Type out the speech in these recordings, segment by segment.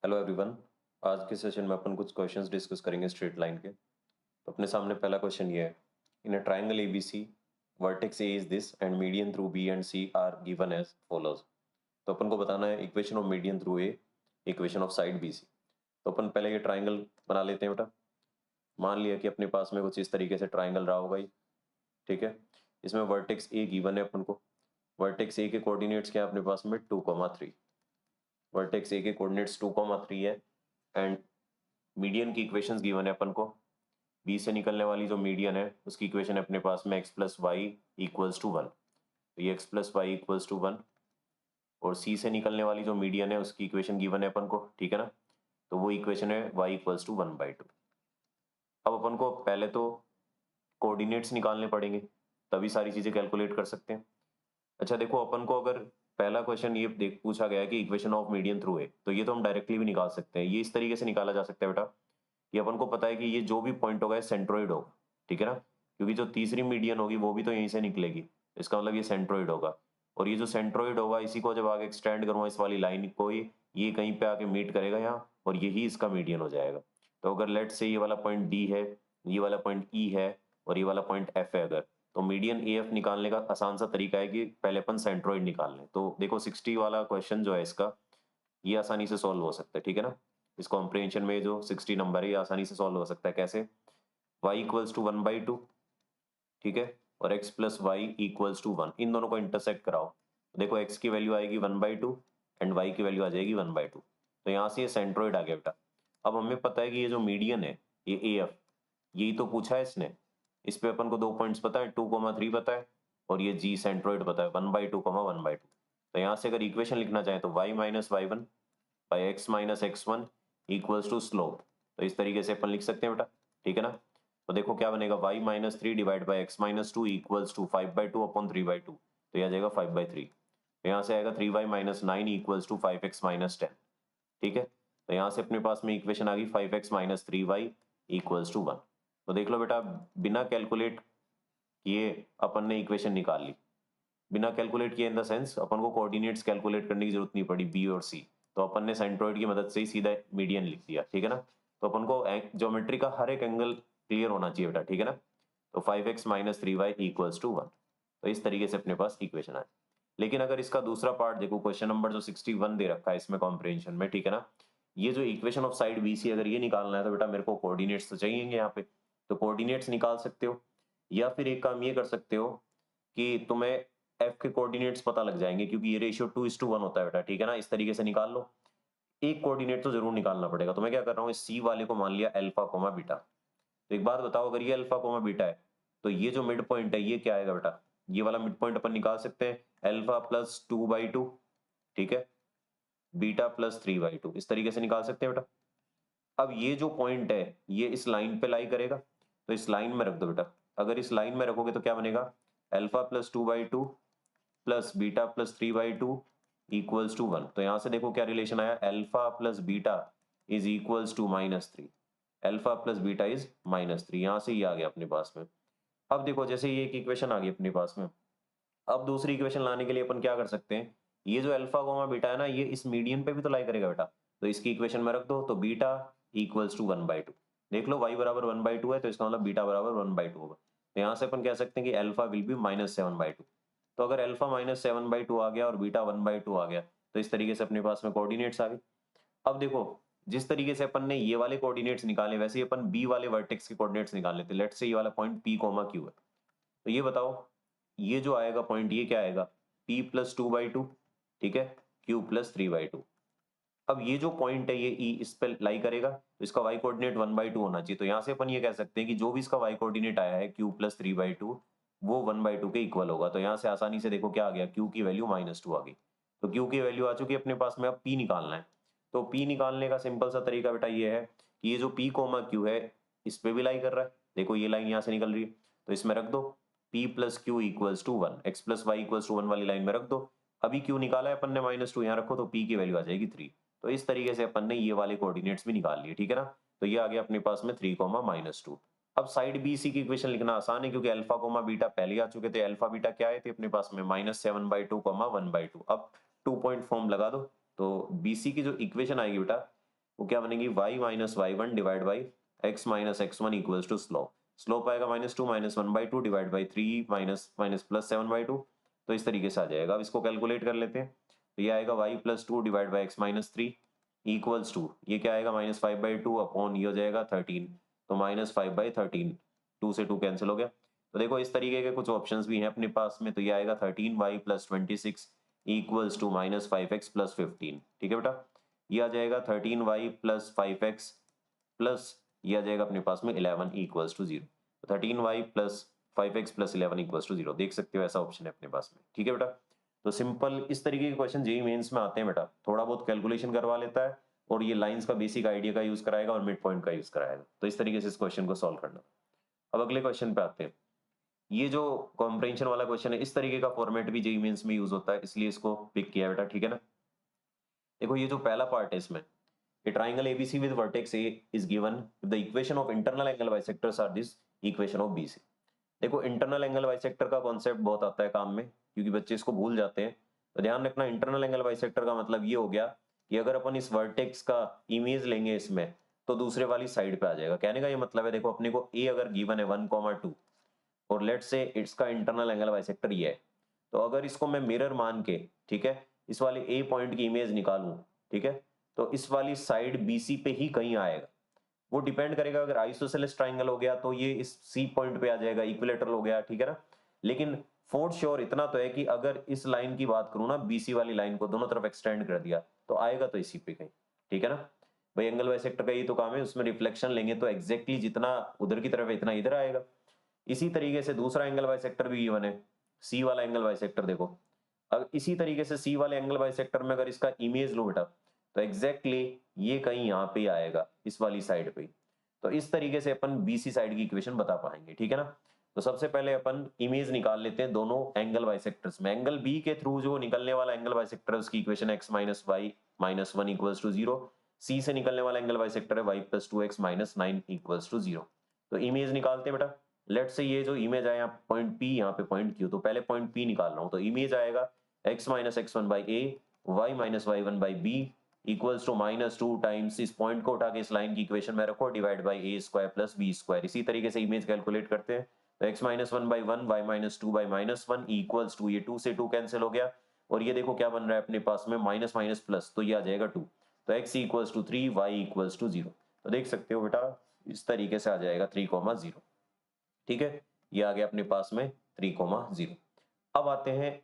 Hello everyone. आज के session में अपन कुछ क्वेश्चंस डिस्कस करेंगे स्ट्रेट लाइन के। तो अपने सामने पहला क्वेश्चन ये है, in a triangle ABC vertex A is this and median through B and C are given as follows. तो अपन को बताना है equation of median through A, equation of side B C. तो अपन पहले ये ट्राइंगल बना लेते हैं बेटा। मान लिया कि अपने पास में कुछ इस तरीके से ट्राइंगल रहा होगा ये, ठीक है। इसमें वर्टेक्स ए गिवन है अपन को। वर्टेक्स ए के कोऑर्डिनेट्स क्या है अपने पास में 2,3। वर्टेक्स ए के कोऑर्डिनेट्स 2,3 है एंड मीडियन की इक्वेशंस गिवन है अपन को। बी से निकलने वाली जो मीडियन है उसकी इक्वेशन है अपने पास में x plus y equals to one. तो ये x plus y equals to one. और सी से निकलने वाली जो मीडियन है उसकी इक्वेशन गिवन है अपन को, ठीक है ना। तो वो इक्वेशन है वाई इक्वल्स टू 1/2। अब अपन को पहले तो कोऑर्डिनेट्स निकालने पड़ेंगे, तभी सारी चीजें कैलकुलेट कर सकते हैं। अच्छा देखो, अपन को अगर पहला क्वेश्चन ये देख पूछा गया है कि इक्वेशन ऑफ मीडियन थ्रू ए, तो ये तो हम डायरेक्टली भी निकाल सकते हैं। ये इस तरीके से निकाला जा सकता है बेटा, ये अपन को पता है कि ये जो भी पॉइंट होगा सेंट्रोइड होगा, ठीक है ना। क्योंकि जो तीसरी मीडियन होगी वो भी तो यहीं से निकलेगी, इसका मतलब ये सेंट्रोइड होगा। और ये जो सेंट्रोइड होगा इसी को जब आगे एक्सटेंड करूंगा इस वाली लाइन को, ये कहीं पे आके मीट करेगा यहाँ, और यही इसका मीडियन हो जाएगा। तो अगर लेट से ये वाला पॉइंट डी है, ये वाला पॉइंट ई है और ये वाला पॉइंट एफ है, अगर तो मीडियन ए एफ निकालने का आसान सा तरीका है कि पहले अपन सेंट्रोइड निकाल लें। तो देखो 60 वाला क्वेश्चन जो है इसका, ये आसानी से सॉल्व हो सकता है, ठीक है ना। इस कॉम्प्रिहेंशन में जो 60 नंबर है ये आसानी से सॉल्व हो सकता है। कैसे? y इक्वल्स टू 1/2, ठीक है, और x plus y equals to 1, इन दोनों को इंटरसेक्ट कराओ। देखो x की वैल्यू आएगी 1/2 एंड y की वैल्यू आ जाएगी 1/2। तो यहाँ से ये सेंट्रोइड आ गया बेटा। अब हमें पता है कि ये जो मीडियन है ये ए एफ, यही तो पूछा है इसने। इस पे अपन को दो पॉइंट्स पता है, 2,3 पता है, और ये जी सेंट्रोइड पता है 1/2, 1/2। तो यहाँ से अगर इक्वेशन लिखना चाहे तो y minus y one by x minus x one equals to slope. तो इस तरीके से अपन लिख सकते हैं बेटा, ठीक है ना। तो देखो क्या बनेगा, y minus three divide by x minus two equals to 5/2 upon 3/2। तो यह आ जाएगा 5/3। तो यहाँ से आएगा 3y minus nine equals to 5x minus 10, ठीक है। तो यहाँ से अपने पास में इक्वेशन आ गई 5x minus 3y equals to 1। तो देख लो बेटा, बिना कैलकुलेट किए अपन ने इक्वेशन निकाल ली। बिना कैलकुलेट किए इन द सेंस अपन को कोऑर्डिनेट्स कैलकुलेट करने की जरूरत नहीं पड़ी, बी और सी। तो अपन ने सेंट्रोइड की मदद से ही सीधा मीडियन लिख दिया, ठीक है ना। तो अपन को ज्योमेट्री का हर एक एंगल क्लियर होना चाहिए बेटा, ठीक है ना। तो 5x minus 3y equals to 1। तो इस तरीके से अपने पास इक्वेशन आए। लेकिन अगर इसका दूसरा पार्ट देखो, क्वेश्चन नंबर जो 61 दे रखा है इसमें कॉम्प्रिहेंशन में, ठीक है ना। ये जो इक्वेशन ऑफ साइड बीसी अगर ये निकालना है तो बेटा मेरे को कोऑर्डिनेट्स तो चाहिए यहाँ पे। तो कोऑर्डिनेट्स निकाल सकते हो, या फिर एक काम ये कर सकते हो कि तुम्हें एफ के कोऑर्डिनेट्स पता लग जाएंगे, क्योंकि ये रेशियो 2:1 होता है बेटा, ठीक है ना। इस तरीके से निकाल लो। एक कोऑर्डिनेट तो जरूर निकालना पड़ेगा। तो मैं क्या कर रहा हूँ, इस सी वाले को मान लिया अल्फा कोमा बीटा। तो एक बात बताओ, अगर ये अल्फा कोमा बीटा है तो ये जो मिड पॉइंट है ये क्या आएगा बेटा, ये वाला मिड पॉइंट अपन निकाल सकते हैं अल्फा प्लस 2/2, ठीक है, बीटा प्लस 3/2, इस तरीके से निकाल सकते हैं बेटा। अब ये जो पॉइंट है ये इस लाइन पे लाई करेगा, तो इस लाइन में रख दो बेटा। अगर इस लाइन में रखोगे तो क्या बनेगा, alpha plus 2/2 plus beta plus 3/2 equals to 1। तो यहां से देखो क्या रिलेशन आया, alpha plus beta is equals to -3। Alpha plus beta is -3, यहां से ही आ गया अपने पास में। अब देखो जैसे ये एक इक्वेशन आ गई अपने पास में, अब दूसरी इक्वेशन लाने के लिए अपन क्या कर सकते हैं, ये जो अल्फा कोमा बीटा है ना ये इस मीडियन पे भी तो लाई करेगा बेटा। तो इसकी इक्वेशन में रख दो, तो बीटा इक्वल्स टू 1/2। देख लो y बराबर 1/2 है, तो इसका मतलब बीटा बराबर 1/2 होगा। तो यहाँ से अपन कह सकते हैं कि अल्फा विल बी -7/2। तो अगर अल्फा -7/2 आ गया और बीटा 1/2 आ गया, तो इस तरीके से अपने पास में कोऑर्डिनेट्स आ गए। अब देखो, जिस तरीके से अपन ने ये वाले कोऑर्डिनेट्स निकाले, वैसे ही अपन बी वाले वर्टेक्स के कोऑर्डिनेट्स निकाल लेते। लेट्स से ये वाला पॉइंट पी कोमा क्यू है। तो ये बताओ, ये जो आएगा पॉइंट ये क्या आएगा, p प्लस 2/2, ठीक है, q प्लस 3/2। अब ये जो पॉइंट है ये e इस पे लाई करेगा, तो इसका y कोऑर्डिनेट 1/2 होना चाहिए। तो यहाँ से अपन ये कह सकते हैं कि जो भी इसका y कोऑर्डिनेट आया है q प्लस 3/2 वो 1/2 के इक्वल होगा। तो यहाँ से आसानी से देखो क्या आ गया, q की वैल्यू -2 आ गई। तो q की वैल्यू आ चुकी है अपने पास में। अब p निकालना है। तो p निकालने का सिंपल सा तरीका बेटा ये है कि ये जो p कोमा q है इस पे भी लाई कर रहा है। देखो ये लाइन यहाँ से निकल रही है, तो इसमें रख दो p plus q equals to 1, x plus y equals to 1 वाली लाइन में रख दो। अभी q निकाला है अपन ने -2, यहाँ रखो तो p की वैल्यू आ जाएगी 3। तो इस तरीके से अपन ने ये वाले कोऑर्डिनेट्स भी निकाल लिए, ठीक है ना। तो ये आ गया अपने पास में 3, -2। अब साइड बी सी की इक्वेशन लिखना आसान है, क्योंकि अल्फा कोमा बीटा पहले आ चुके थे। अल्फा बीटा क्या आए थे अपने पास में, -7/2, 1/2। अब 2 पॉइंट फॉर्म लगा दो, तो बीसी की जो इक्वेशन आएगी बेटा वो क्या बनेगी, y minus y one divide by x minus x one equals to slope. Slope आएगा -2 minus 1/2 divide by 3 minus minus plus 7/2। तो इस तरीके से आ जाएगा। अब इसको कैलकुलेट कर लेते हैं। तो ये आएगा y plus 2 divide by x minus 3 equals to, ये क्या आएगा -5/2 अपॉन ये हो जाएगा 13। तो -5/13, 2 से 2 कैंसिल हो गया। तो देखो इस तरीके के कुछ ऑप्शंस भी हैं अपने पास में। तो ये आएगा 13y plus 26 equals to -5x plus 15। ठीक है बेटा, ये आ जाएगा 13y प्लस 5x प्लस ये आ जाएगा अपने पास में 11 इक्वल्स टू 0। तो 13y plus 5x plus 11 equals to 0, देख सकते हो ऐसा ऑप्शन है अपने पास में। ठीक है बेटा, तो सिंपल इस तरीके के क्वेश्चन जेईई मेंस में आते हैं बेटा। थोड़ा बहुत कैलकुलेशन करवा लेता है और ये लाइंस का बेसिक आइडिया का यूज कराएगा और मिड पॉइंट का यूज कराएगा। तो इस तरीके से इस क्वेश्चन को सॉल्व करना। अब अगले क्वेश्चन पे आते हैं। ये जो कॉम्प्रिहेंशन वाला क्वेश्चन है, इस तरीके का फॉर्मेट भी जेईई मेंस में यूज होता है, इसलिए इसको पिक किया बेटा। ठीक है ना, देखो ये जो पहला पार्ट है इसमें, a triangle ABC with vertex A is given if the equation of internal angle bisectors are this equation of BC। देखो इंटरनल एंगल बाइसेक्टर का कॉन्सेप्ट बहुत आता है काम में, क्योंकि बच्चे इसको भूल जाते हैं। तो ध्यान रखना, इंटरनल एंगल बाइसेक्टर का मतलब ये हो गया कि अगर अपन इस वर्टेक्स का इमेज लेंगे इसमें, तो दूसरे वाली साइड पे आ जाएगा। कहने का ये मतलब है, देखो अपने को ए अगर गिवन है 1,2 और लेट्स से इसका इंटरनल एंगल बाइसेक्टर ये है, तो अगर इसको मैं मिरर मान के, ठीक है, इस वाले ए पॉइंट की इमेज निकालूं, ठीक है, तो इस वाली साइड बीसी पे ही कहीं आएगा। वो डिपेंड करेगा, अगर आइसोसेलेस ट्राइंगल हो गया तो ये इस सी पॉइंट पे आ जाएगा, इक्विलेटरल हो गया, ठीक है ना। लेकिन फोर श्योर इतना तो है कि अगर इस लाइन की बात करूं ना, बीसी वाली लाइन को दोनों तरफ एक्सटेंड कर दिया तो आएगा तो इसी पे कहीं। ठीक है ना भाई, एंगल बाइसेक्टर का ये तो काम है, उसमें रिफ्लेक्शन लेंगे तो एग्जैक्टली जितना उधर की तरफ है इतना इधर आएगा। इसी तरीके से दूसरा एंगल बाइसेक्टर भी गिवन है, सी वाला एंगल बाइसेक्टर। देखो अब इसी तरीके से सी वाले एंगल बाइसेक्टर में अगर इसका इमेज लो बेटा, तो एग्जैक्टली ये कहीं यहाँ पे आएगा, इस वाली साइड पे। तो इस तरीके से अपन बीसी साइड की इक्वेशन बता पाएंगे। ठीक है ना, तो सबसे पहले अपन इमेज निकाल लेते हैं दोनों एंगल बाइसेक्टर्स में। एंगल बी के थ्रू जो निकलने वाला एंगल बाइसेक्टर है उसकी equation x minus y minus 1 equals to 0। C से निकलने वाला एंगल बाइसेक्टर है y plus 2x minus 9 equals to 0। तो इमेज निकालते हैं बेटा। लेट से ये जो इमेज आया पॉइंट P, यहाँ पे पॉइंट Q, तो पहले पॉइंट P निकाल रहा हूँ। तो इमेज आएगा x minus x1 by a, y minus y one by b equals to -2 times, इस पॉइंट को उठा के इस लाइन की इक्वेशन में रखो, divide by a square plus b square. इसी तरीके से इमेज कैलकुलेट करते हैं। तो x minus 1 by 1, y minus 2 by minus 1 equals to, ये 2 से 2 कैंसिल हो गया, और ये देखो क्या बन रहा है अपने पास में, माइनस माइनस प्लस, तो ये आ जाएगा 2। तो x equals to 3, y equals to 0। तो देख सकते हो बेटा इस तरीके से आ जाएगा 3,0। ठीक है, ये आ गया अपने पास में 3,0। अब आते हैं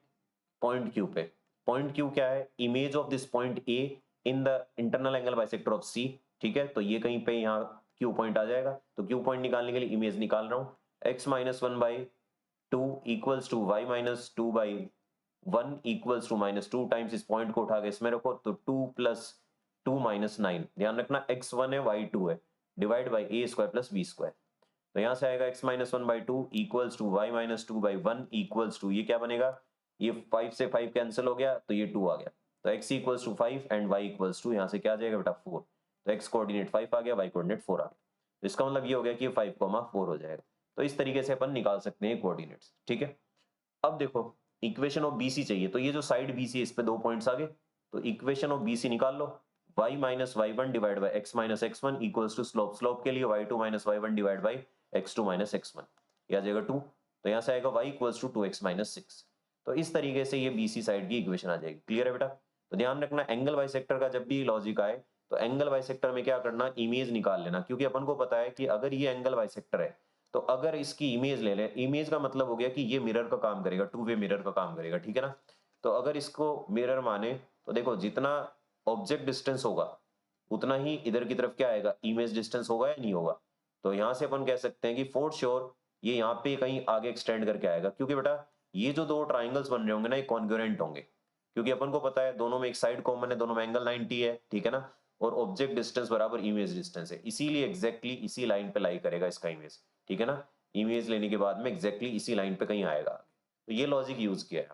पॉइंट Q पे। पॉइंट Q क्या है, image of this point A in the internal angle bisector of C। ठीक है, तो ये कहीं पे यहाँ Q पॉइंट आ जाएगा। तो Q पॉइंट निकालने के लिए इमेज निकाल रहा हूँ, x minus 1 by 2 equals to y minus 2 by 1 equals to -2 times, इस पॉइंट को उठा के इसमें रखो, तो 2 प्लस 2 माइनस 9। ध्यान रखना x1 है y2 है, divide by a square plus b square. तो यहां से आएगा x minus 1 by 2 equals to y minus 2 by 1 equals to, ये क्या बनेगा, ये 5 से 5 कैंसिल हो गया, तो ये 2 आ गया। तो x equals to 5 and y equals to, यहाँ से क्या आ जाएगा बेटा 4। तो x कोऑर्डिनेट 5 आ गया, y कोऑर्डिनेट 4 आ गया। तो इसका मतलब ये हो गया कि ये 5,4 हो जाएगा। तो इस तरीके से अपन निकाल सकते हैं कोऑर्डिनेट्स। ठीक है, अब देखो इक्वेशन ऑफ BC चाहिए, तो ये जो साइड BC है इस पे 2 पॉइंट्स आ गए, तो इक्वेशन ऑफ BC निकाल लो। y minus y one divide by x minus x one equals to slope, slope के लिए y2 minus y one divide by x2 minus x1, ये आ जाएगा 2। तो यहाँ से आएगा y equals to 2x minus 6। तो इस तरीके से ये BC साइड की इक्वेशन आ जाएगी। क्लियर है बेटा, तो ध्यान रखना एंगल बाइसेक्टर का जब भी लॉजिक आए तो एंगल बाइसेक्टर में क्या करना, इमेज निकाल लेना, क्योंकि अपन को पता है कि अगर ये एंगल बाइसेक्टर है तो अगर इसकी इमेज ले ले, इमेज का मतलब हो गया कि ये मिरर का काम करेगा, टू वे मिरर का काम करेगा। ठीक है ना, तो अगर इसको मिरर माने तो देखो जितना ऑब्जेक्ट डिस्टेंस होगा उतना ही इधर की तरफ क्या आएगा, इमेज डिस्टेंस होगा या नहीं होगा। तो यहां से अपन कह सकते हैं कि फॉर श्योर ये यहाँ पे कहीं आगे एक्सटेंड करके आएगा, क्योंकि बेटा ये जो दो ट्राइंगल्स बन रहे होंगे ना ये कॉन्ग्रुएंट होंगे, क्योंकि अपन को पता है दोनों में एक साइड कॉमन है, दोनों में एंगल 90 है। ठीक है ना, और ऑब्जेक्ट डिस्टेंस बराबर इमेज डिस्टेंस है, इसीलिए एग्जैक्टली इसी लाइन पे लाई करेगा इसका इमेज। ठीक है ना, इमेज लेने के बाद में एग्जैक्टली इसी लाइन पे कहीं आएगा। तो ये लॉजिक यूज किया है।